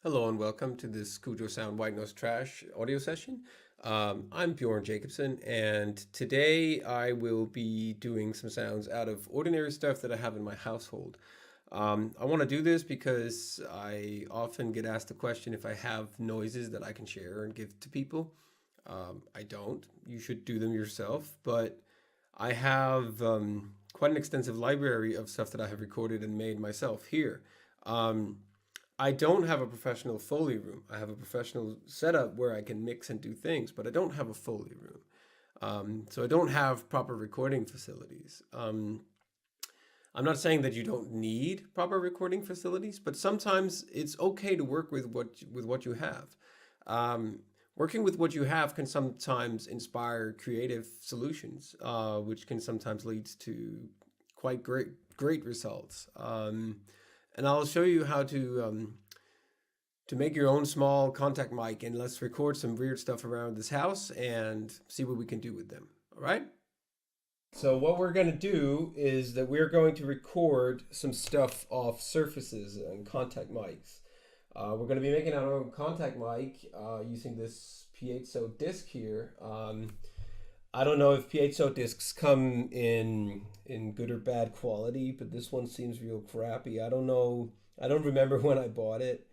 Hello and welcome to this Cujo Sound White Noise Trash audio session. I'm Bjorn Jacobsen, and today I will be doing some sounds out of ordinary stuff that I have in my household. I want to do this because I often get asked the question if I have noises that I can share and give to people. I don't. You should do them yourself, but I have quite an extensive library of stuff that I have recorded and made myself here. Um, I don't have a professional Foley room. I have a professional setup where I can mix and do things, but I don't have a Foley room. So I don't have proper recording facilities. I'm not saying that you don't need proper recording facilities, but sometimes it's okay to work with what you have. Um, Working with what you have can sometimes inspire creative solutions, which can sometimes lead to quite great results. And I'll show you how to make your own small contact mic, and let's record some weird stuff around this house and see what we can do with them. All right? So what we're going to do is that we're going to record some stuff off surfaces and contact mics. We're going to be making our own contact mic using this piezo disc here. I don't know if piezo discs come in good or bad quality, but this one seems real crappy. I don't know. I don't remember when I bought it.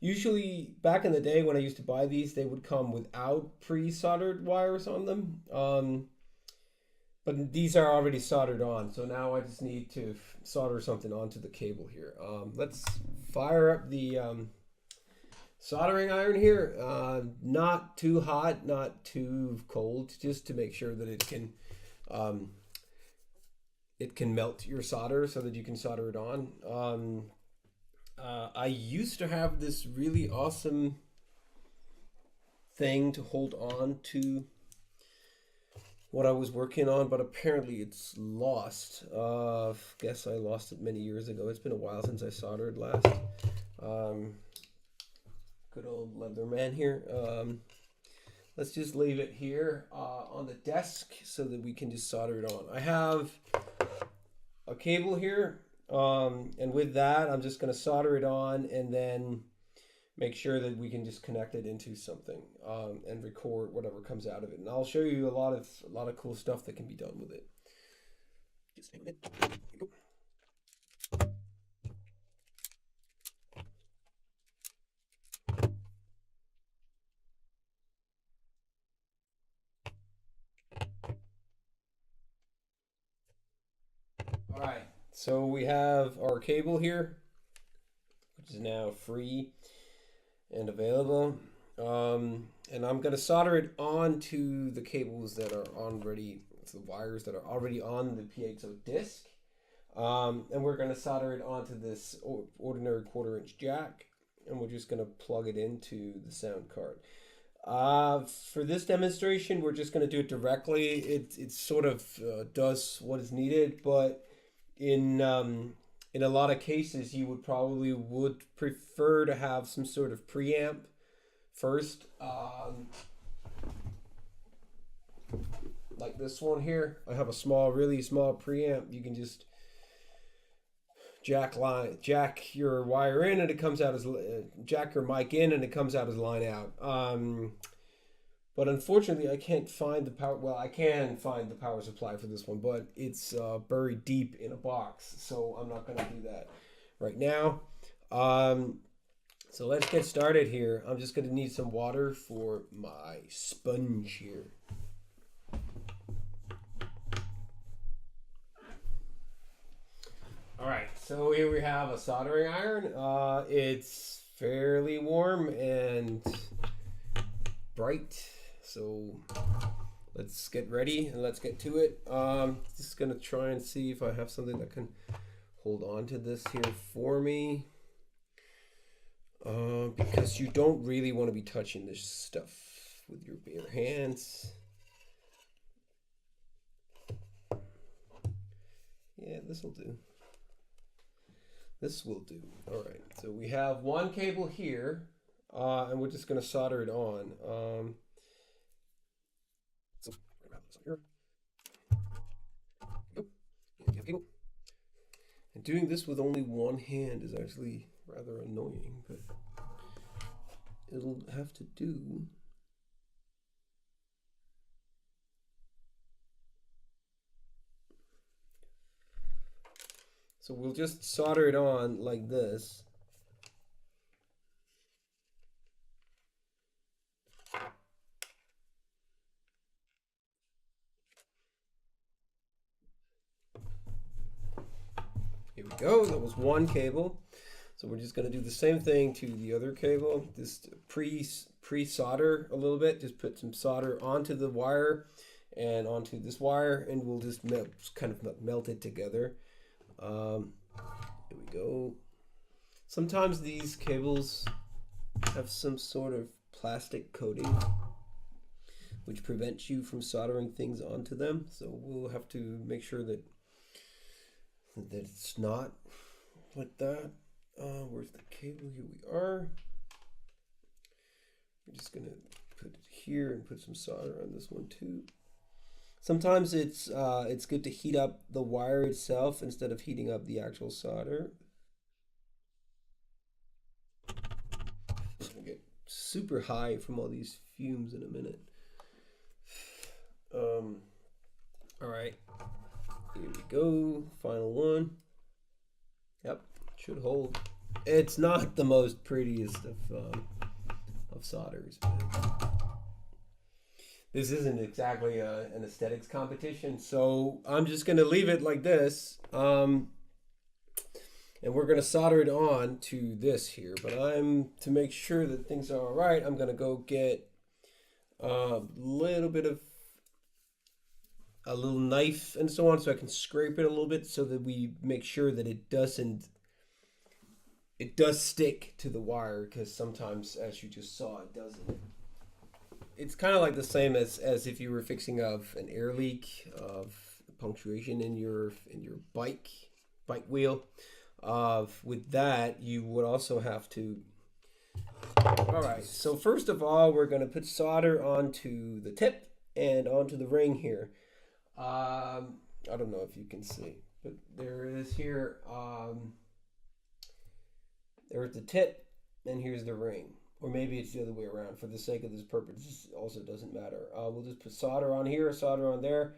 Usually, back in the day when I used to buy these, they would come without pre-soldered wires on them. But these are already soldered on, so now I just need to solder something onto the cable here. Let's fire up the soldering iron here. Not too hot, not too cold, just to make sure that it can melt your solder so that you can solder it on. I used to have this really awesome thing to hold on to what I was working on, but apparently it's lost. Guess I lost it many years ago. It's been a while since I soldered last. Good old Leatherman here. Let's just leave it here on the desk so that we can just solder it on. I have a cable here, and with that, I'm just going to solder it on and then make sure that we can just connect it into something and record whatever comes out of it. And I'll show you a lot of cool stuff that can be done with it. Just a minute. All right. So we have our cable here, which is now free and available. And I'm going to solder it onto the cables that are already, the wires that are already on the piezo disc. And we're going to solder it onto this ordinary 1/4-inch jack, and we're just going to plug it into the sound card. For this demonstration, we're just going to do it directly. It sort of does what is needed, but in a lot of cases, you would prefer to have some sort of preamp first, like this one here. I have a really small preamp. You can just jack your wire in, and it comes out as jack your mic in, and it comes out as line out. But unfortunately, I can't find the power. Well, I can find the power supply for this one, but it's buried deep in a box, so I'm not going to do that right now. So let's get started here. I'm just going to need some water for my sponge here. All right, so here we have a soldering iron. It's fairly warm and bright. So let's get ready and let's get to it. Just gonna try and see if I have something that can hold on to this here for me. Because you don't really want to be touching this stuff with your bare hands. Yeah, this will do. This will do. All right, so we have one cable here, and we're just gonna solder it on. So here. And doing this with only one hand is actually rather annoying, but it'll have to do. So we'll just solder it on like this. Here we go, that was one cable. So we're just going to do the same thing to the other cable. Just pre-solder a little bit. Just put some solder onto the wire and onto this wire, and we'll just kind of melt it together. Here we go. Sometimes these cables have some sort of plastic coating which prevents you from soldering things onto them. So we'll have to make sure that it's not like that. Where's the cable? Here we are. We're just gonna put it here and put some solder on this one too. Sometimes it's good to heat up the wire itself instead of heating up the actual solder. I'm gonna get super high from all these fumes in a minute. All right, here we go. Final one. Yep, should hold. It's not the most prettiest of solders, but this isn't exactly an aesthetics competition, so I'm just gonna leave it like this, and we're gonna solder it on to this here. But to make sure that things are all right, I'm gonna go get a little knife and so on, so I can scrape it a little bit, so that we make sure that it does stick to the wire, because sometimes, as you just saw, it doesn't. It's kind of like the same as if you were fixing of an air leak of punctuation in your bike wheel. With that, you would also have to. All right. So first of all, we're going to put solder onto the tip and onto the ring here. I don't know if you can see, but there it is here. There's the tip, and here's the ring. Or maybe it's the other way around. For the sake of this purpose, this also doesn't matter. We'll just put solder on here, solder on there,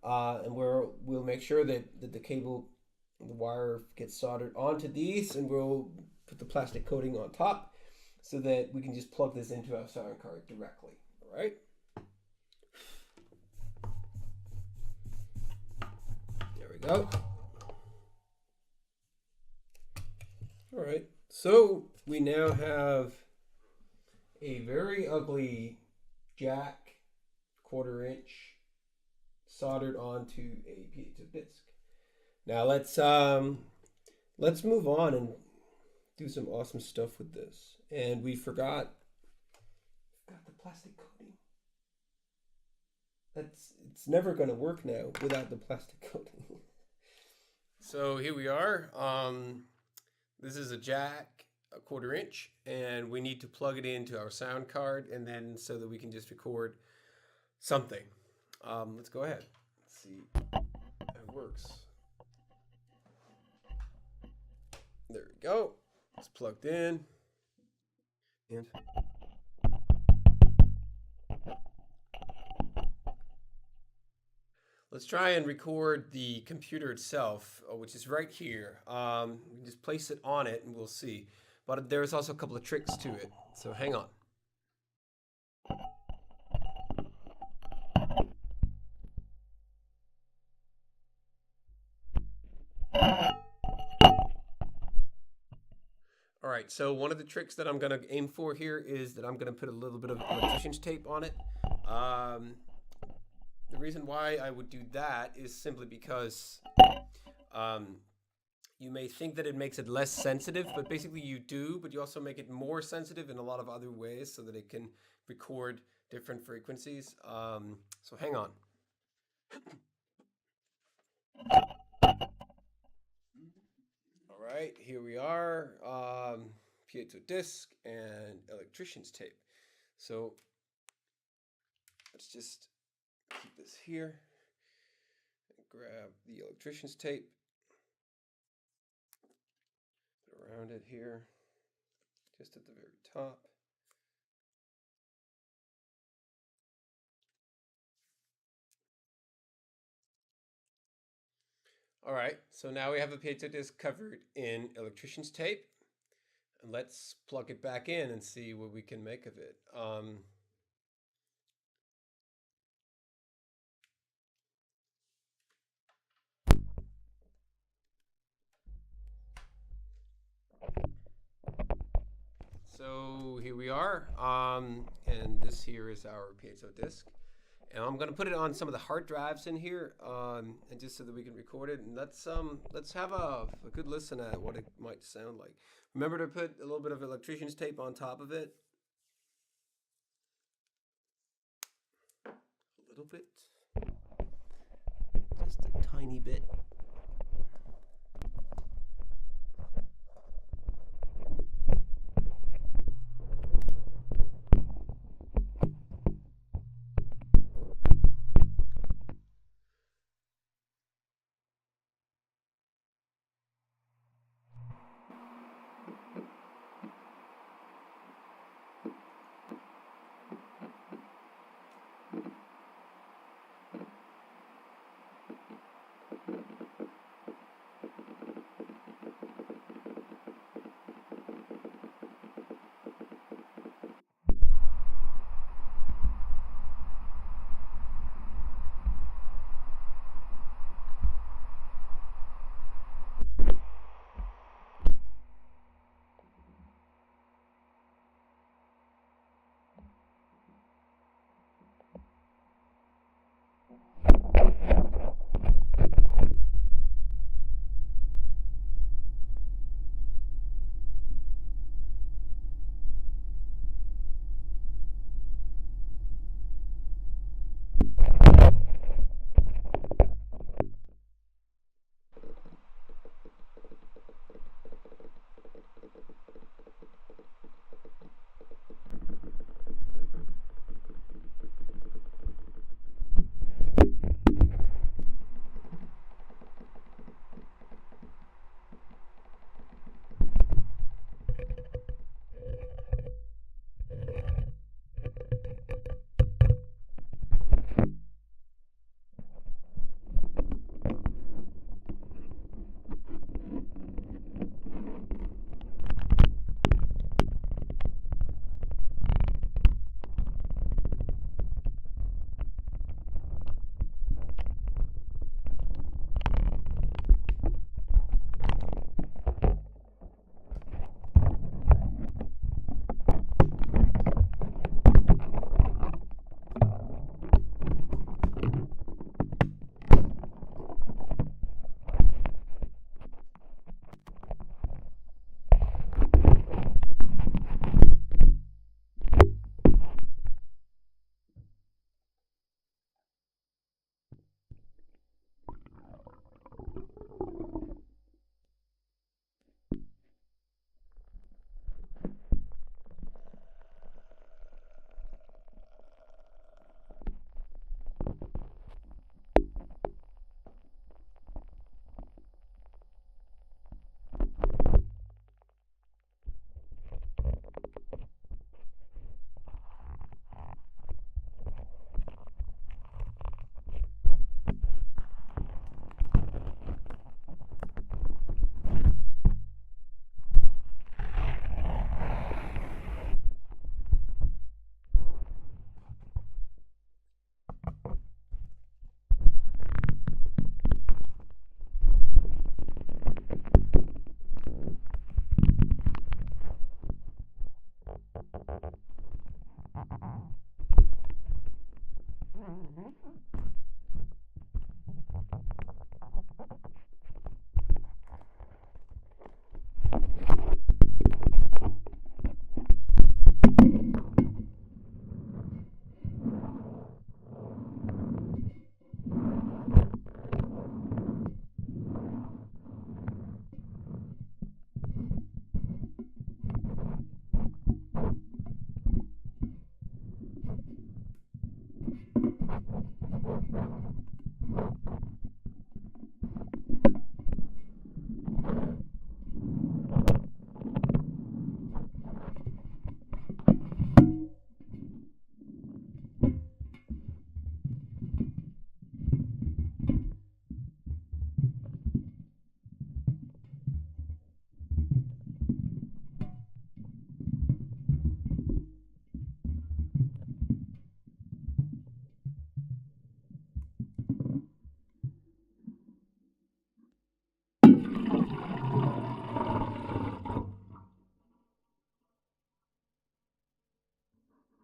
and we'll make sure that the cable, the wire gets soldered onto these, and we'll put the plastic coating on top so that we can just plug this into our soldering card directly. All right. There we go. All right. So we now have a very ugly jack 1/4 inch soldered onto a piezo disc. Now let's move on and do some awesome stuff with this. And we forgot the plastic coating. It's never going to work now without the plastic coating. So here we are. This is a jack, 1/4 inch, and we need to plug it into our sound card, and then so that we can just record something. Let's go ahead. Let's see how it works. There we go. It's plugged in. And let's try and record the computer itself, which is right here. We can just place it on it and we'll see. But there's also a couple of tricks to it, so hang on. All right, so one of the tricks that I'm going to aim for here is that I'm going to put a little bit of electrician's tape on it. The reason why I would do that is simply because you may think that it makes it less sensitive, but basically you do, but you also make it more sensitive in a lot of other ways so that it can record different frequencies. So hang on. All right, here we are, piezo disc and electrician's tape. So let's just keep this here and grab the electrician's tape, put it around it here, just at the very top. All right, so now we have a piezo disc covered in electrician's tape. And let's plug it back in and see what we can make of it. So here we are, and this here is our piezo disc. And I'm gonna put it on some of the hard drives in here, and just so that we can record it. And let's have a good listen at what it might sound like. Remember to put a little bit of electrician's tape on top of it. A little bit, just a tiny bit.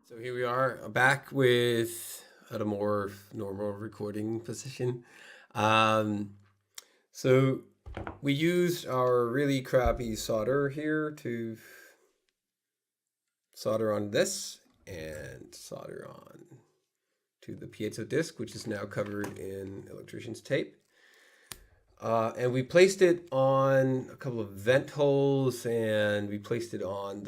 So here we are back with at a more normal recording position. Um, so we used our really crappy solder here to solder on this and solder on to the piezo disc, which is now covered in electrician's tape. And we placed it on a couple of vent holes, and we placed it on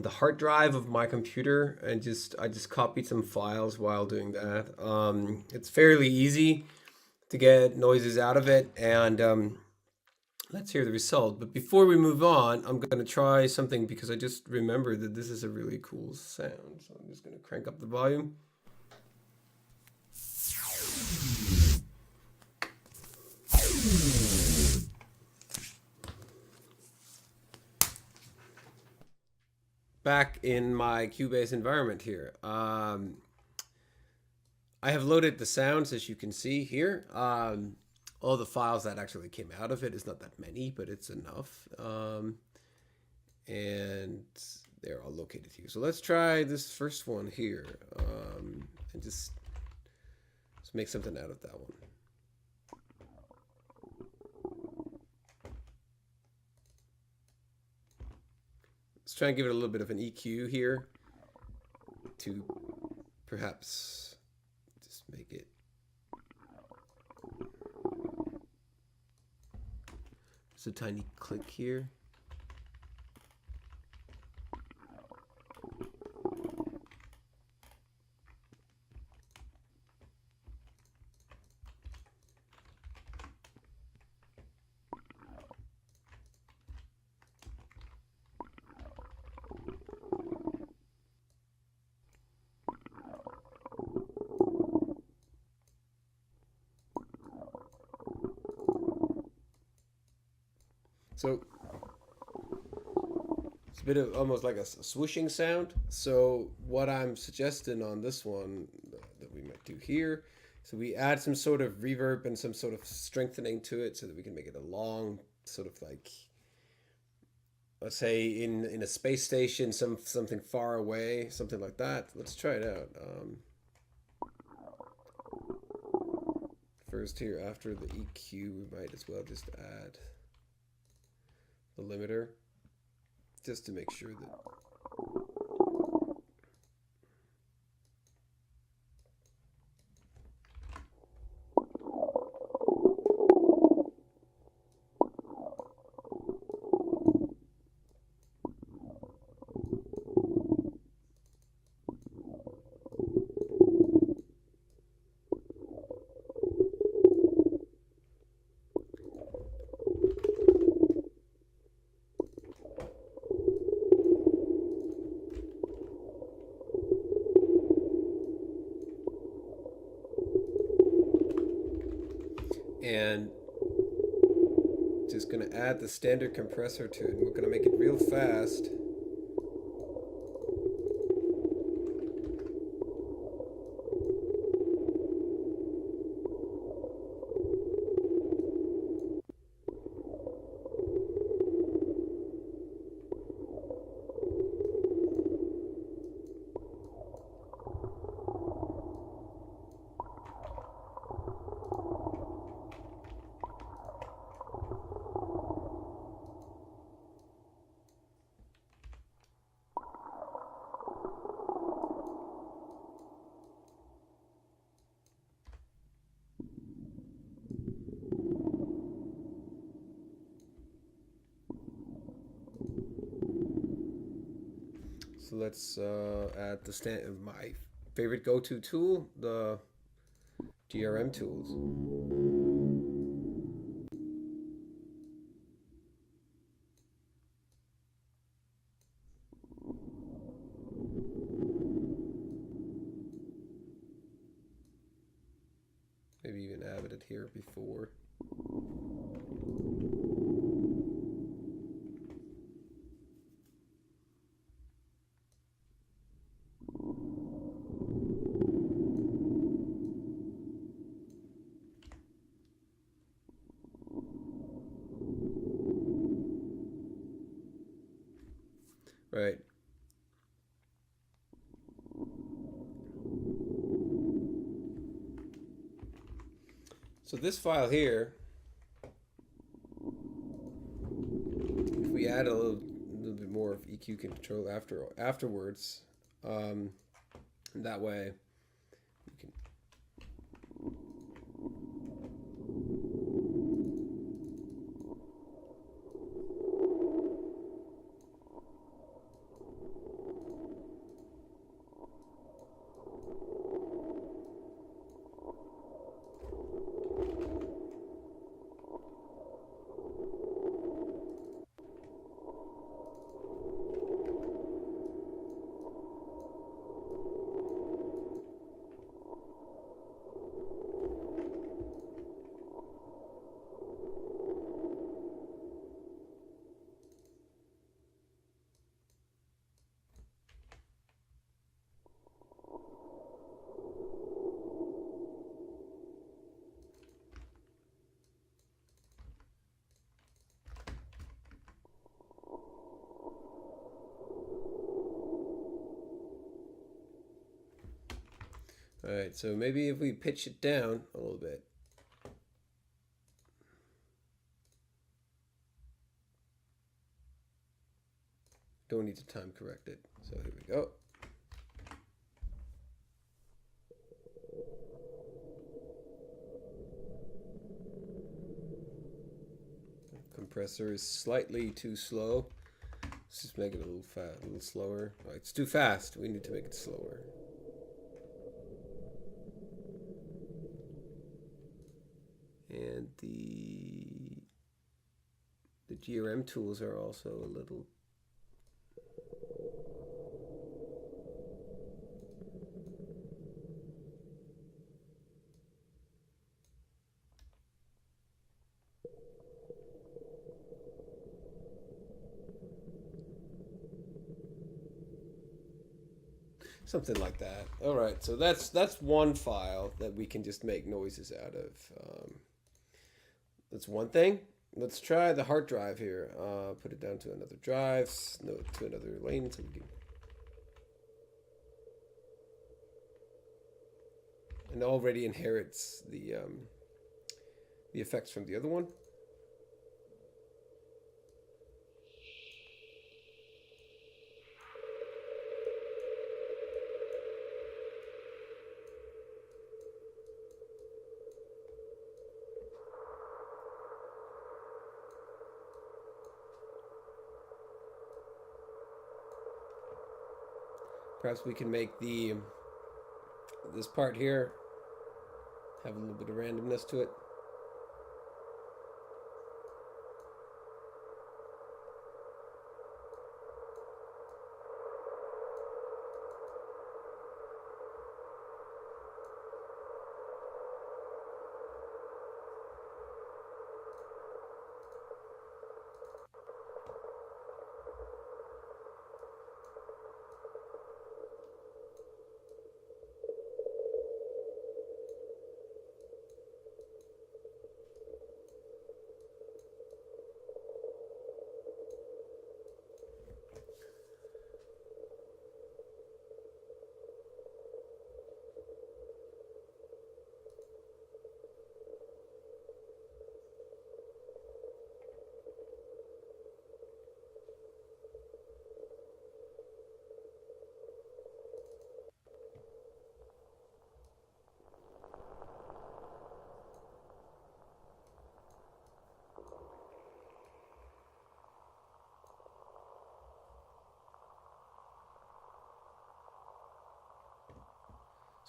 the hard drive of my computer, and I just copied some files while doing that. It's fairly easy to get noises out of it, and let's hear the result. But before we move on, I'm going to try something because I just remembered that this is a really cool sound. So I'm just going to crank up the volume. Back in my Cubase environment here. I have loaded the sounds, as you can see here. All the files that actually came out of it is not that many, but it's enough. And they're all located here. So let's try this first one here, and just make something out of that one. Let's try and give it a little bit of an EQ here to perhaps just make it. Just a tiny click here. So it's a bit of almost like a swooshing sound. So what I'm suggesting on this one that we might do here, so we add some sort of reverb and some sort of strengthening to it so that we can make it a long sort of like, let's say in a space station, something far away, something like that. Let's try it out. First here, after the EQ, we might as well just add the limiter, just to make sure that and just going to add the standard compressor to it. And we're going to make it real fast. So let's add my favorite go-to tool, the DRM tools. Maybe even added it here before. Right. So this file here, if we add a little bit more of EQ control afterwards, that way we can. All right, so maybe if we pitch it down a little bit. Don't need to time correct it. So here we go. Compressor is slightly too slow. Let's just make it a little slower. Oh, it's too fast. We need to make it slower. And the GRM tools are also a little. Something like that. All right, so that's one file that we can just make noises out of. That's one thing. Let's try the hard drive here. Put it down to another drive, no, to another lane, so we can. And already inherits the effects from the other one. Perhaps we can make this part here have a little bit of randomness to it.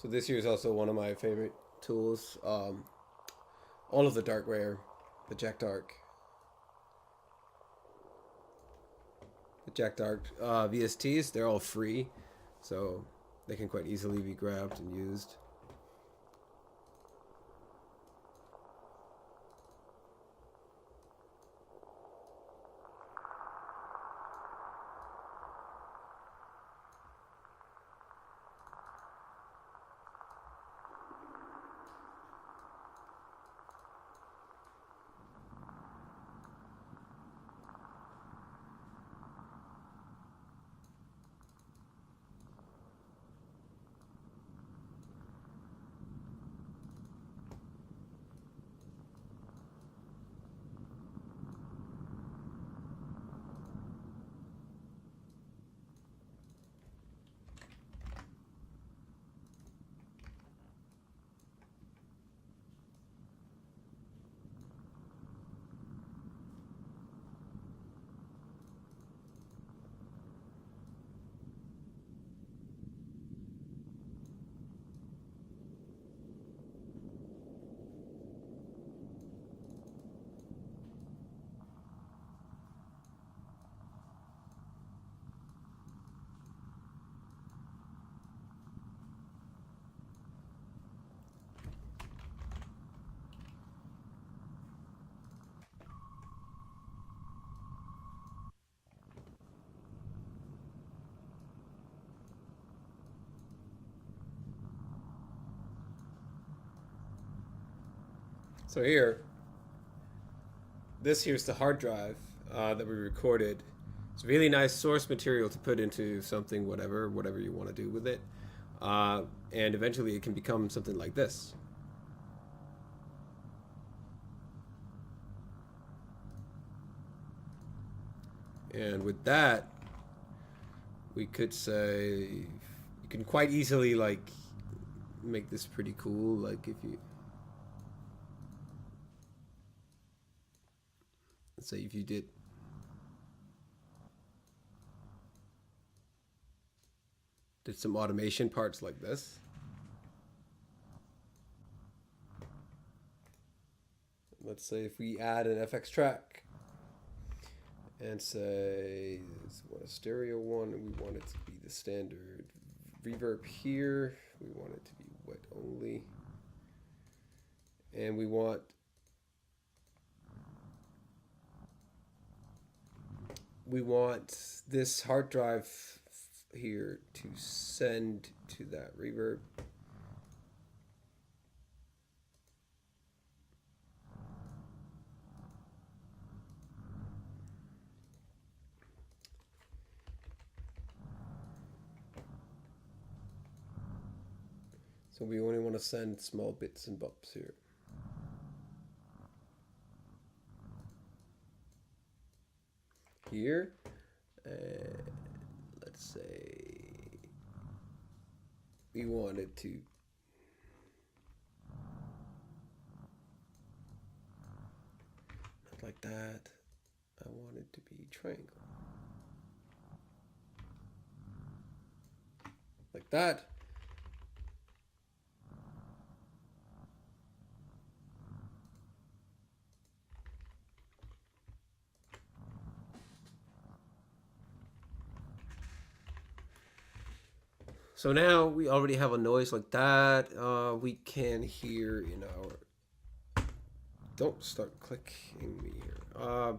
So this here is also one of my favorite tools. All of the darkware, the Jack Dark VSTs, they're all free, so they can quite easily be grabbed and used. So here, this here's the hard drive that we recorded. It's really nice source material to put into something, whatever you want to do with it. And eventually it can become something like this. And with that, we could say you can quite easily like make this pretty cool. Like if you, let's say if you did some automation parts like this. Let's say if we add an FX track and say this one a stereo one, and we want it to be the standard reverb here. We want it to be wet only, and we want this hard drive here to send to that reverb. So we only want to send small bits and bumps here. Here, let's say we wanted to not like that. I want it to be triangle. Like that. So now we already have a noise like that. We can hear in our. Don't start clicking me here.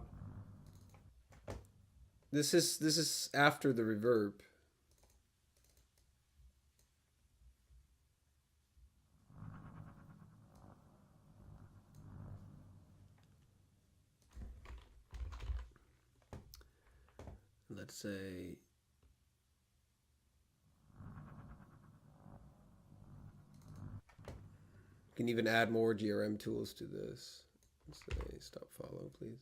This is after the reverb. Let's say. You can even add more GRM tools to this. Let's say stop follow, please.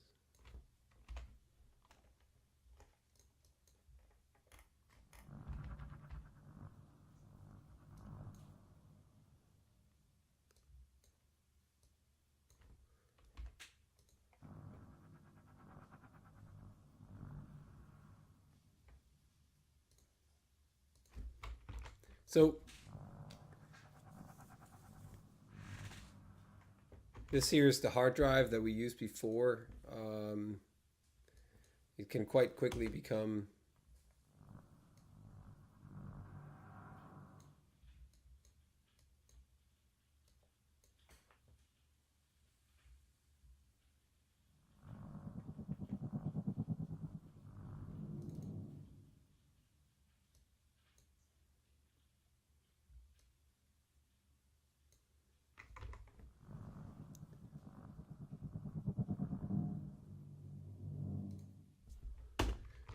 So this here is the hard drive that we used before. It can quite quickly become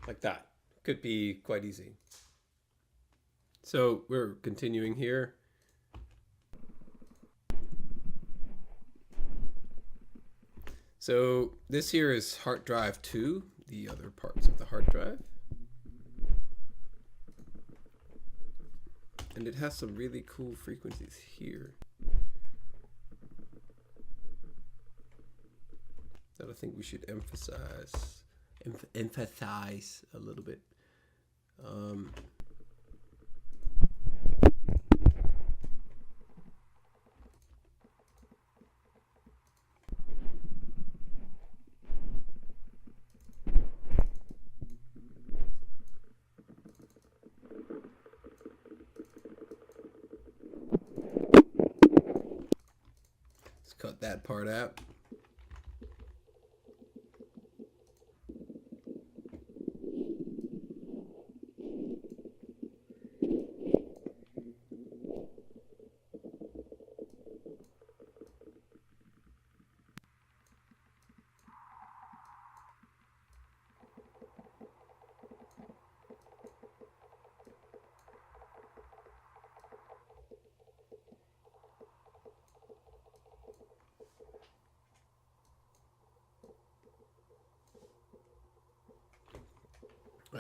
like that. Could be quite easy. So we're continuing here. So this here is hard drive 2, the other parts of the hard drive. And it has some really cool frequencies here that I think we should emphasize a little bit. Let's cut that part out.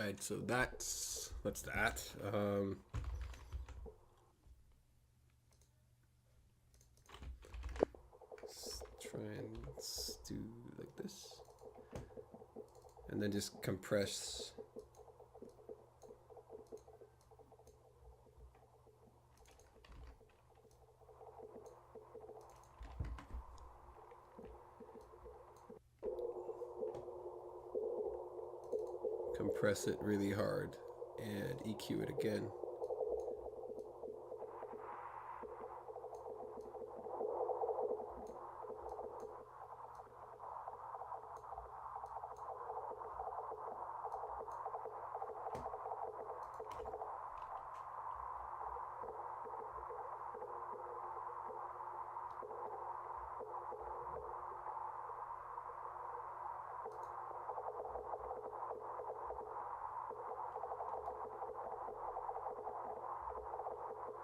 Right, so that's that. Let's try and do like this, and then just compress. Compress it really hard and EQ it again.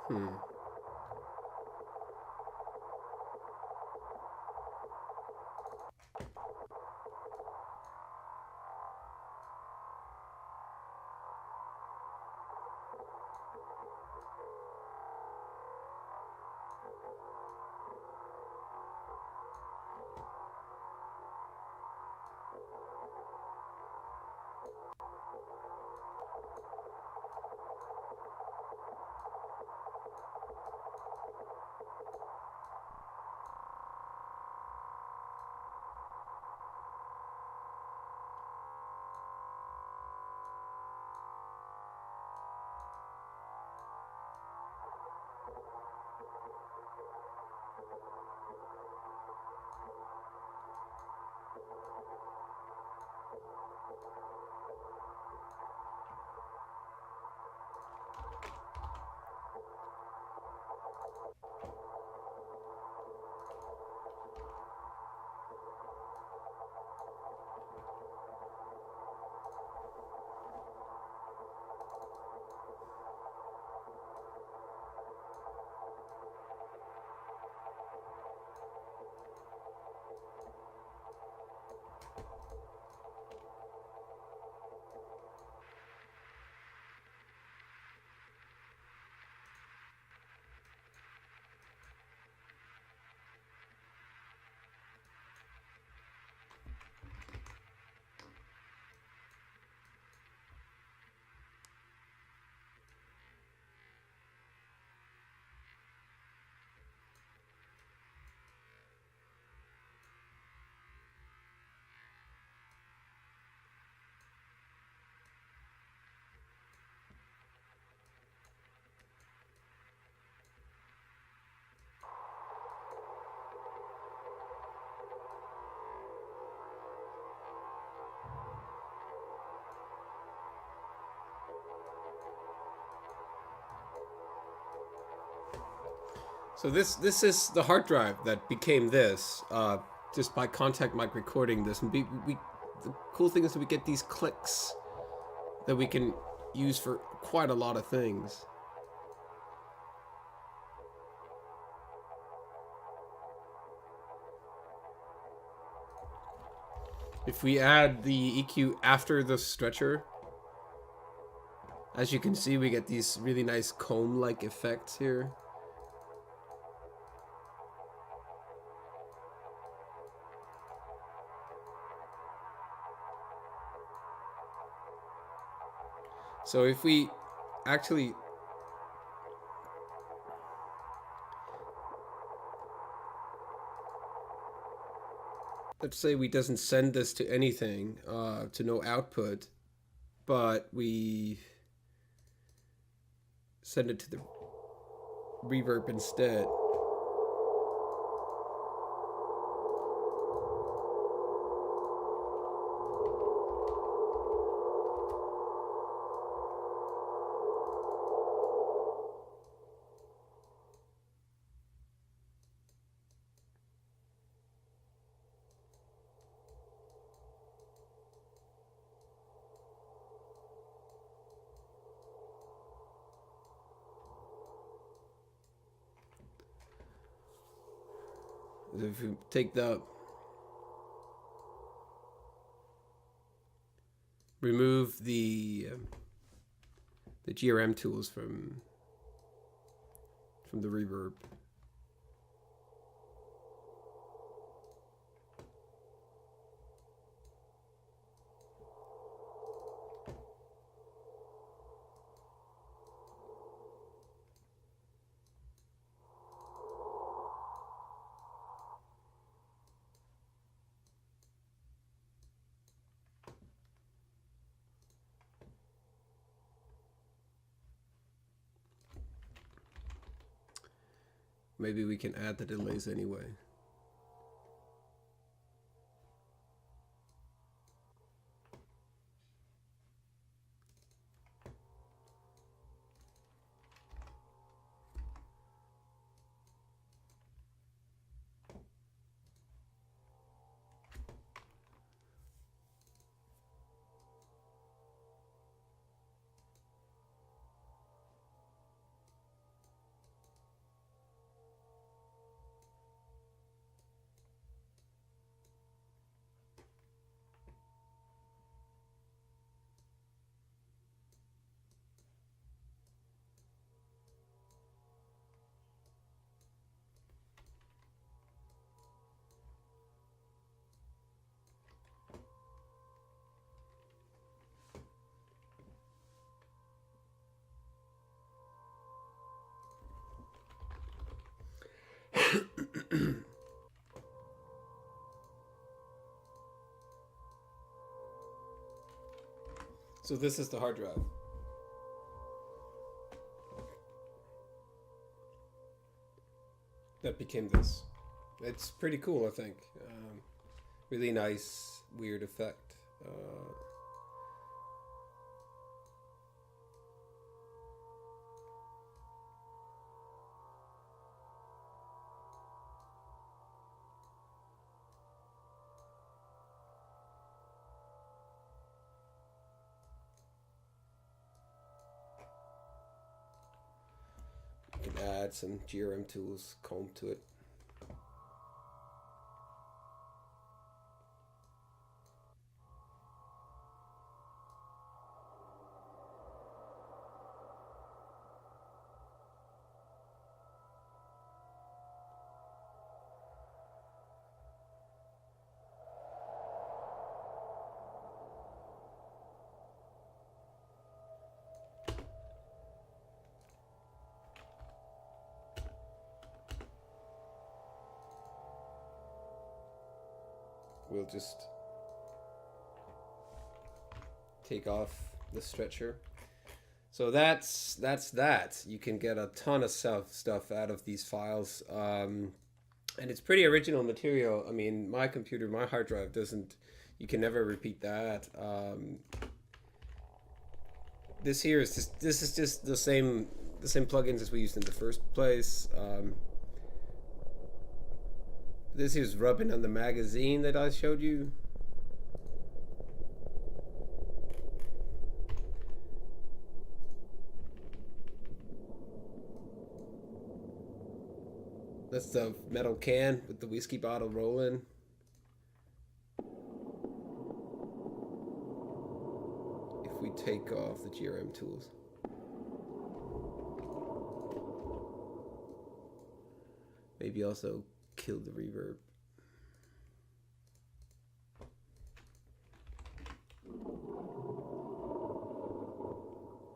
Hmm. So this is the hard drive that became this, just by contact mic recording this. And we the cool thing is that we get these clicks that we can use for quite a lot of things. If we add the EQ after the stretcher, as you can see, we get these really nice comb-like effects here. So if we actually let's say we doesn't send this to anything, to no output, but we send it to the reverb instead. If you take the remove the GRM tools from the reverb. Maybe we can add the delays anyway. So this is the hard drive. That became this. It's pretty cool, I think. Really nice, weird effect. You can add some GRM tools, comb to it. We'll just take off the stretcher. So that's that. You can get a ton of stuff out of these files, and it's pretty original material. I mean, my computer, my hard drive doesn't. You can never repeat that. This here is just the same plugins as we used in the first place. This is rubbing on the magazine that I showed you. That's the metal can with the whiskey bottle rolling. If we take off the GRM tools. Maybe also kill the reverb.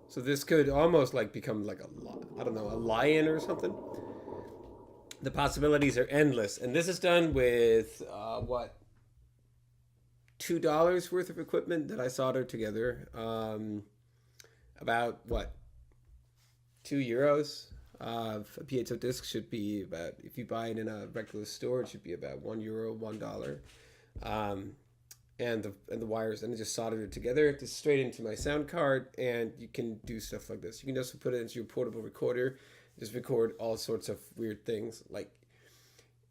So this could almost like become like I don't know, a lion or something. The possibilities are endless, and this is done with what, $2 worth of equipment that I soldered together. About what, €2. A piezo disc should be about, if you buy it in a regular store, it should be about €1, $1. And the wires, and I just soldered it together just straight into my sound card, and you can do stuff like this. You can also put it into your portable recorder, just record all sorts of weird things. Like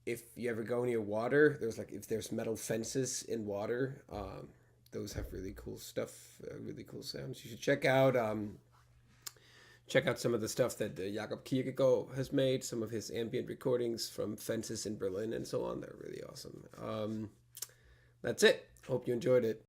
if you ever go near water, if there's metal fences in water, those have really cool stuff, really cool sounds. You should check out some of the stuff that Jakob Cujo has made, some of his ambient recordings from fences in Berlin and so on. They're really awesome. That's it. Hope you enjoyed it.